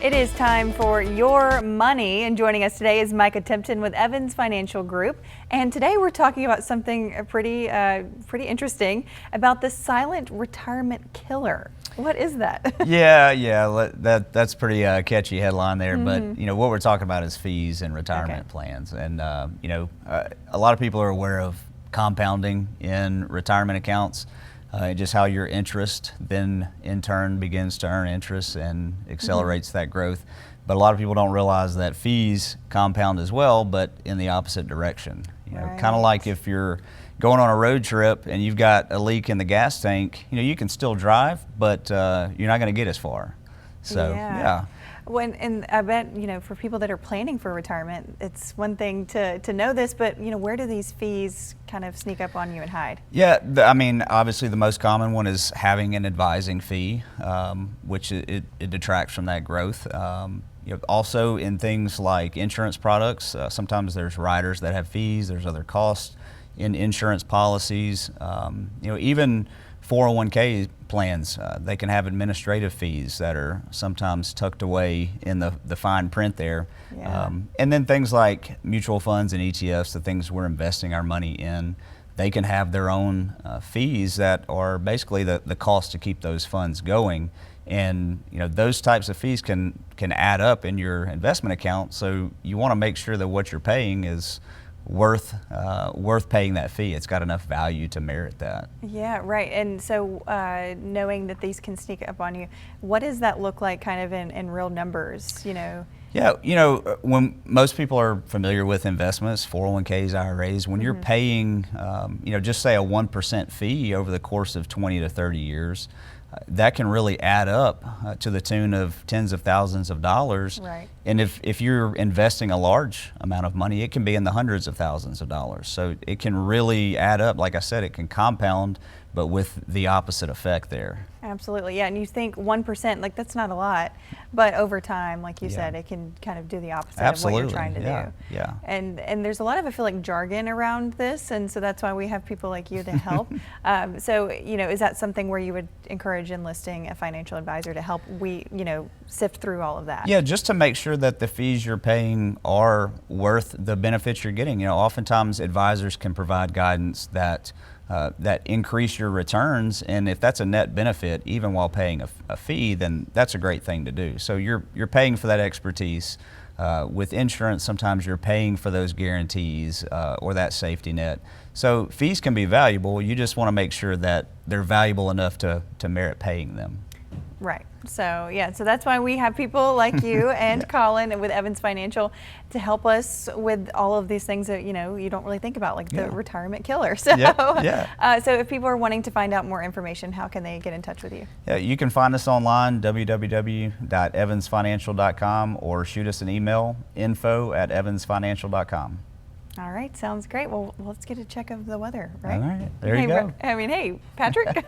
It is time for Your Money, and joining us today is Micah Tipton with Evans Financial Group. And today we're talking about something pretty interesting about the silent retirement killer. What is that? That's pretty catchy headline there. But what we're talking about is fees and retirement plans, and a lot of people are aware of compounding in retirement accounts. Just how your interest then in turn begins to earn interest and accelerates that growth. But a lot of people don't realize that fees compound as well, but in the opposite direction. Kind of like if you're going on a road trip and you've got a leak in the gas tank, you can still drive, but you're not going to get as far. So, yeah. And I bet, for people that are planning for retirement, it's one thing to know this, but, where do these fees kind of sneak up on you and hide? Yeah, obviously the most common one is having an advising fee, which it detracts from that growth. Also in things like insurance products, sometimes there's riders that have fees, there's other costs in insurance policies. Even 401k plans, they can have administrative fees that are sometimes tucked away in the fine print there. And then things like mutual funds and ETFs, the things we're investing our money in, they can have their own fees that are basically the cost to keep those funds going. And those types of fees can add up in your investment account, so you want to make sure that what you're paying is worth paying that fee. It's got enough value to merit that. Yeah, right. And so knowing that these can sneak up on you, what does that look like kind of in real numbers? Yeah, when most people are familiar with investments, 401ks, IRAs, when you're paying, just say a 1% fee over the course of 20 to 30 years, that can really add up to the tune of tens of thousands of dollars. Right. And if you're investing a large amount of money, it can be in the hundreds of thousands of dollars. So it can really add up. Like I said, it can compound, but with the opposite effect there. Absolutely, yeah. And you think 1%, like that's not a lot, but over time, like you said, it can kind of do the opposite of what you're trying to do. Yeah. And there's a lot of, I feel like, jargon around this, and so that's why we have people like you to help. So, is that something where you would encourage enlisting a financial advisor to help sift through all of that? Yeah, just to make sure that the fees you're paying are worth the benefits you're getting. Oftentimes advisors can provide guidance that increase your returns, and if that's a net benefit, even while paying a fee, then that's a great thing to do. So you're paying for that expertise. With insurance, sometimes you're paying for those guarantees or that safety net. So fees can be valuable. You just want to make sure that they're valuable enough to merit paying them. Right. So so that's why we have people like you and Colin with Evans Financial to help us with all of these things that you don't really think about, like the retirement killer. So so if people are wanting to find out more information, how can they get in touch with you? Yeah, you can find us online, www.evansfinancial.com, or shoot us an email, info@evansfinancial.com. All right, sounds great. Well, let's get a check of the weather, right? All right, there you go. Hey, Patrick.